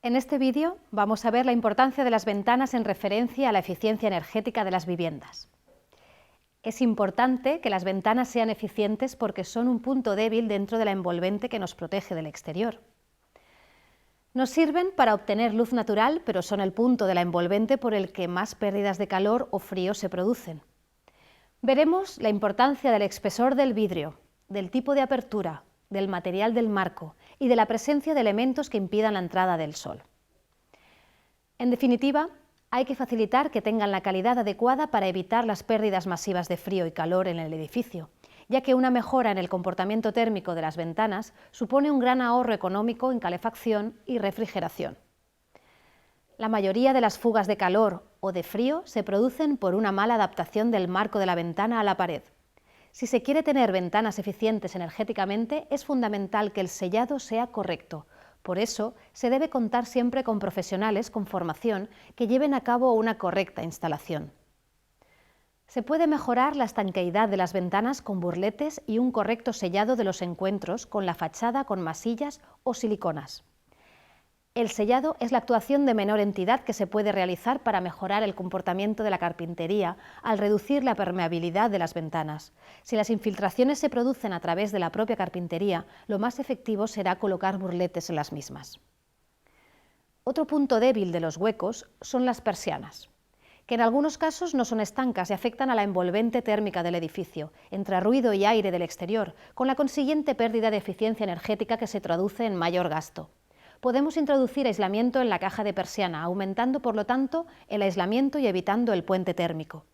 En este vídeo vamos a ver la importancia de las ventanas en referencia a la eficiencia energética de las viviendas. Es importante que las ventanas sean eficientes porque son un punto débil dentro de la envolvente que nos protege del exterior. Nos sirven para obtener luz natural, pero son el punto de la envolvente por el que más pérdidas de calor o frío se producen. Veremos la importancia del espesor del vidrio, del tipo de apertura, del material del marco y de la presencia de elementos que impidan la entrada del sol. En definitiva, hay que facilitar que tengan la calidad adecuada para evitar las pérdidas masivas de frío y calor en el edificio, ya que una mejora en el comportamiento térmico de las ventanas supone un gran ahorro económico en calefacción y refrigeración. La mayoría de las fugas de calor o de frío se producen por una mala adaptación del marco de la ventana a la pared. Si se quiere tener ventanas eficientes energéticamente, es fundamental que el sellado sea correcto. Por eso, se debe contar siempre con profesionales con formación que lleven a cabo una correcta instalación. Se puede mejorar la estanqueidad de las ventanas con burletes y un correcto sellado de los encuentros con la fachada con masillas o siliconas. El sellado es la actuación de menor entidad que se puede realizar para mejorar el comportamiento de la carpintería al reducir la permeabilidad de las ventanas. Si las infiltraciones se producen a través de la propia carpintería, lo más efectivo será colocar burletes en las mismas. Otro punto débil de los huecos son las persianas, que en algunos casos no son estancas y afectan a la envolvente térmica del edificio, entre ruido y aire del exterior, con la consiguiente pérdida de eficiencia energética que se traduce en mayor gasto. Podemos introducir aislamiento en la caja de persiana, aumentando por lo tanto el aislamiento y evitando el puente térmico.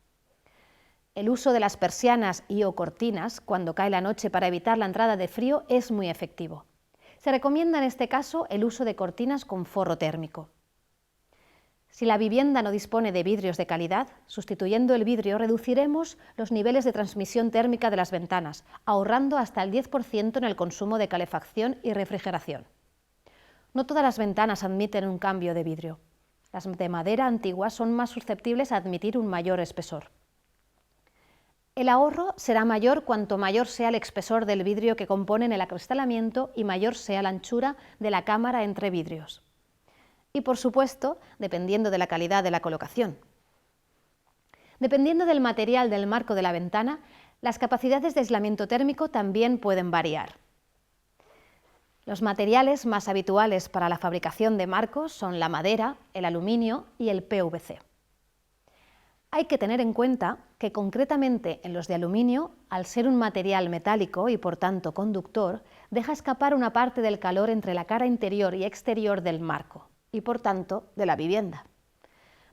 El uso de las persianas y o cortinas cuando cae la noche para evitar la entrada de frío es muy efectivo. Se recomienda en este caso el uso de cortinas con forro térmico. Si la vivienda no dispone de vidrios de calidad, sustituyendo el vidrio reduciremos los niveles de transmisión térmica de las ventanas, ahorrando hasta el 10% en el consumo de calefacción y refrigeración. No todas las ventanas admiten un cambio de vidrio. Las de madera antigua son más susceptibles a admitir un mayor espesor. El ahorro será mayor cuanto mayor sea el espesor del vidrio que componen el acristalamiento y mayor sea la anchura de la cámara entre vidrios. Y por supuesto, dependiendo de la calidad de la colocación. Dependiendo del material del marco de la ventana, las capacidades de aislamiento térmico también pueden variar. Los materiales más habituales para la fabricación de marcos son la madera, el aluminio y el PVC. Hay que tener en cuenta que concretamente en los de aluminio, al ser un material metálico y por tanto conductor, deja escapar una parte del calor entre la cara interior y exterior del marco y por tanto de la vivienda.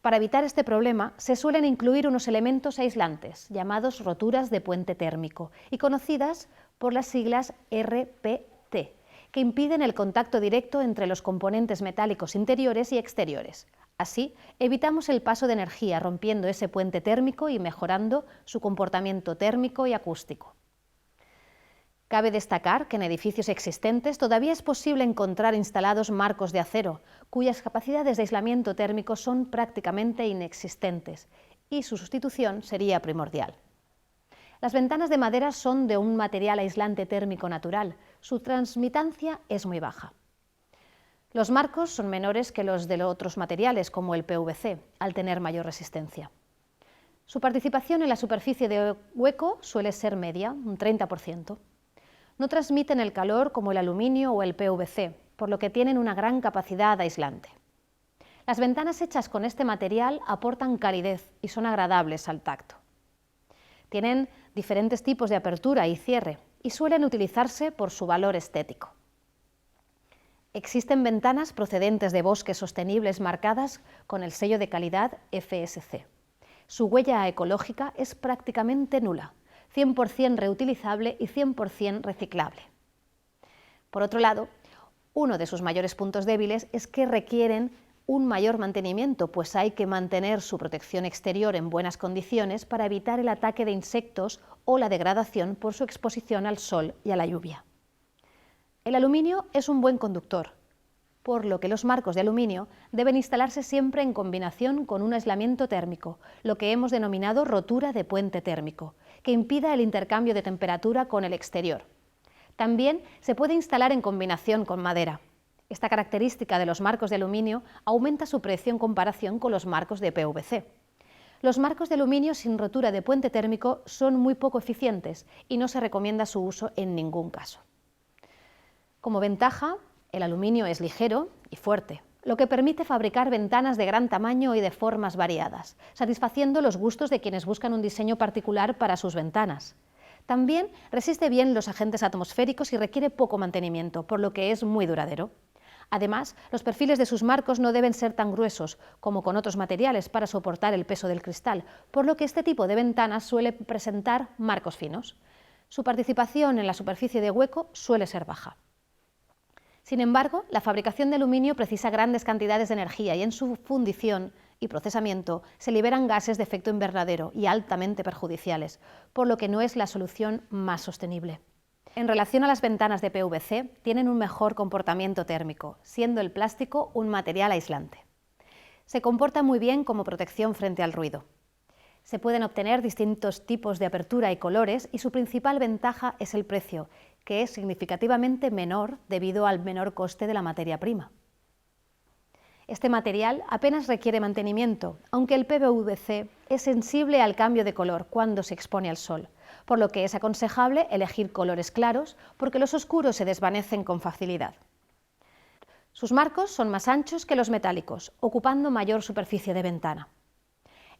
Para evitar este problema se suelen incluir unos elementos aislantes llamados roturas de puente térmico y conocidas por las siglas RPT, que impiden el contacto directo entre los componentes metálicos interiores y exteriores. Así, evitamos el paso de energía rompiendo ese puente térmico y mejorando su comportamiento térmico y acústico. Cabe destacar que en edificios existentes todavía es posible encontrar instalados marcos de acero, cuyas capacidades de aislamiento térmico son prácticamente inexistentes, y su sustitución sería primordial. Las ventanas de madera son de un material aislante térmico natural. Su transmitancia es muy baja. Los marcos son menores que los de otros materiales, como el PVC, al tener mayor resistencia. Su participación en la superficie de hueco suele ser media, un 30%. No transmiten el calor como el aluminio o el PVC, por lo que tienen una gran capacidad aislante. Las ventanas hechas con este material aportan calidez y son agradables al tacto. Tienen diferentes tipos de apertura y cierre y suelen utilizarse por su valor estético. Existen ventanas procedentes de bosques sostenibles marcadas con el sello de calidad FSC. Su huella ecológica es prácticamente nula, 100% reutilizable y 100% reciclable. Por otro lado, uno de sus mayores puntos débiles es que requieren un mayor mantenimiento, pues hay que mantener su protección exterior en buenas condiciones para evitar el ataque de insectos o la degradación por su exposición al sol y a la lluvia. El aluminio es un buen conductor, por lo que los marcos de aluminio deben instalarse siempre en combinación con un aislamiento térmico, lo que hemos denominado rotura de puente térmico, que impida el intercambio de temperatura con el exterior. También se puede instalar en combinación con madera. Esta característica de los marcos de aluminio aumenta su precio en comparación con los marcos de PVC. Los marcos de aluminio sin rotura de puente térmico son muy poco eficientes y no se recomienda su uso en ningún caso. Como ventaja, el aluminio es ligero y fuerte, lo que permite fabricar ventanas de gran tamaño y de formas variadas, satisfaciendo los gustos de quienes buscan un diseño particular para sus ventanas. También resiste bien los agentes atmosféricos y requiere poco mantenimiento, por lo que es muy duradero. Además, los perfiles de sus marcos no deben ser tan gruesos como con otros materiales para soportar el peso del cristal, por lo que este tipo de ventanas suele presentar marcos finos. Su participación en la superficie de hueco suele ser baja. Sin embargo, la fabricación de aluminio precisa grandes cantidades de energía y en su fundición y procesamiento se liberan gases de efecto invernadero y altamente perjudiciales, por lo que no es la solución más sostenible. En relación a las ventanas de PVC, tienen un mejor comportamiento térmico, siendo el plástico un material aislante. Se comporta muy bien como protección frente al ruido. Se pueden obtener distintos tipos de apertura y colores y su principal ventaja es el precio, que es significativamente menor debido al menor coste de la materia prima. Este material apenas requiere mantenimiento, aunque el PVC es sensible al cambio de color cuando se expone al sol, por lo que es aconsejable elegir colores claros porque los oscuros se desvanecen con facilidad. Sus marcos son más anchos que los metálicos, ocupando mayor superficie de ventana.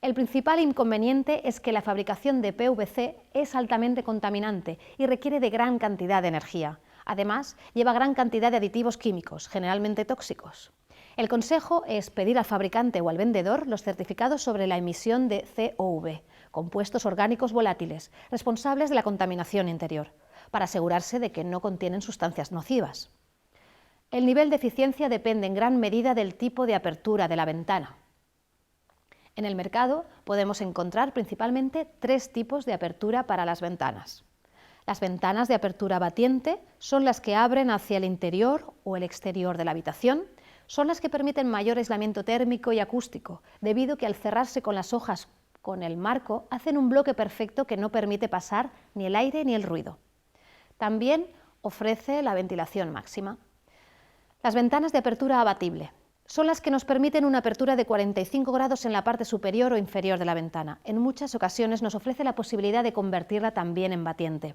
El principal inconveniente es que la fabricación de PVC es altamente contaminante y requiere de gran cantidad de energía. Además, lleva gran cantidad de aditivos químicos, generalmente tóxicos. El consejo es pedir al fabricante o al vendedor los certificados sobre la emisión de COV, compuestos orgánicos volátiles, responsables de la contaminación interior, para asegurarse de que no contienen sustancias nocivas. El nivel de eficiencia depende en gran medida del tipo de apertura de la ventana. En el mercado podemos encontrar principalmente 3 tipos de apertura para las ventanas. Las ventanas de apertura batiente son las que abren hacia el interior o el exterior de la habitación. Son las que permiten mayor aislamiento térmico y acústico, debido a que al cerrarse con las hojas con el marco hacen un bloque perfecto que no permite pasar ni el aire ni el ruido. También ofrece la ventilación máxima. Las ventanas de apertura abatible son las que nos permiten una apertura de 45 grados en la parte superior o inferior de la ventana. En muchas ocasiones nos ofrece la posibilidad de convertirla también en batiente.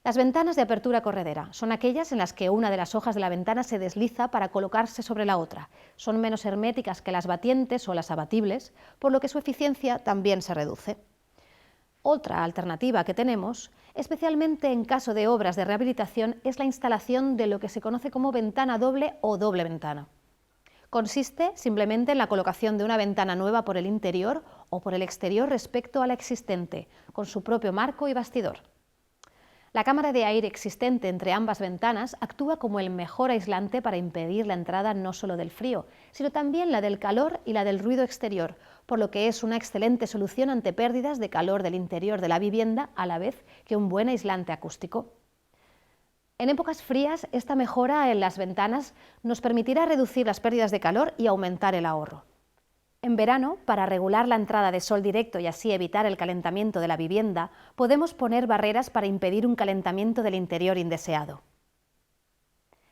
Las ventanas de apertura corredera son aquellas en las que una de las hojas de la ventana se desliza para colocarse sobre la otra. Son menos herméticas que las batientes o las abatibles, por lo que su eficiencia también se reduce. Otra alternativa que tenemos, especialmente en caso de obras de rehabilitación, es la instalación de lo que se conoce como ventana doble o doble ventana. Consiste simplemente en la colocación de una ventana nueva por el interior o por el exterior respecto a la existente, con su propio marco y bastidor. La cámara de aire existente entre ambas ventanas actúa como el mejor aislante para impedir la entrada no solo del frío, sino también la del calor y la del ruido exterior, por lo que es una excelente solución ante pérdidas de calor del interior de la vivienda, a la vez que un buen aislante acústico. En épocas frías, esta mejora en las ventanas nos permitirá reducir las pérdidas de calor y aumentar el ahorro. En verano, para regular la entrada de sol directo y así evitar el calentamiento de la vivienda, podemos poner barreras para impedir un calentamiento del interior indeseado.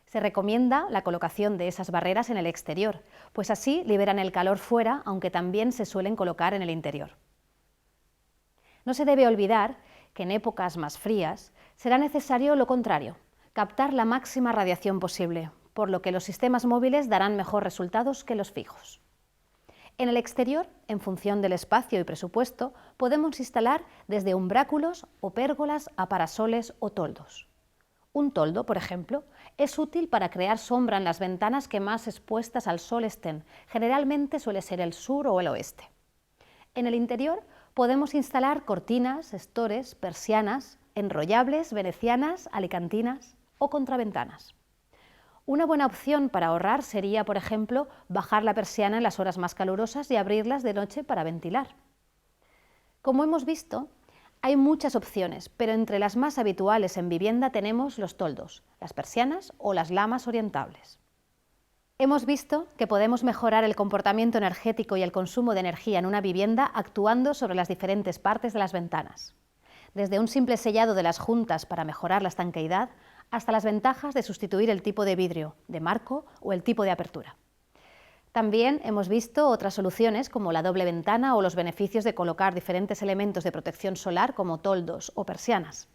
Se recomienda la colocación de esas barreras en el exterior, pues así liberan el calor fuera, aunque también se suelen colocar en el interior. No se debe olvidar que en épocas más frías será necesario lo contrario, captar la máxima radiación posible, por lo que los sistemas móviles darán mejor resultados que los fijos. En el exterior, en función del espacio y presupuesto, podemos instalar desde umbráculos o pérgolas a parasoles o toldos. Un toldo, por ejemplo, es útil para crear sombra en las ventanas que más expuestas al sol estén, generalmente suele ser el sur o el oeste. En el interior podemos instalar cortinas, estores, persianas, enrollables, venecianas, alicantinas o contraventanas. Una buena opción para ahorrar sería, por ejemplo, bajar la persiana en las horas más calurosas y abrirlas de noche para ventilar. Como hemos visto, hay muchas opciones, pero entre las más habituales en vivienda tenemos los toldos, las persianas o las lamas orientables. Hemos visto que podemos mejorar el comportamiento energético y el consumo de energía en una vivienda actuando sobre las diferentes partes de las ventanas. Desde un simple sellado de las juntas para mejorar la estanqueidad, hasta las ventajas de sustituir el tipo de vidrio, de marco o el tipo de apertura. También hemos visto otras soluciones como la doble ventana o los beneficios de colocar diferentes elementos de protección solar como toldos o persianas.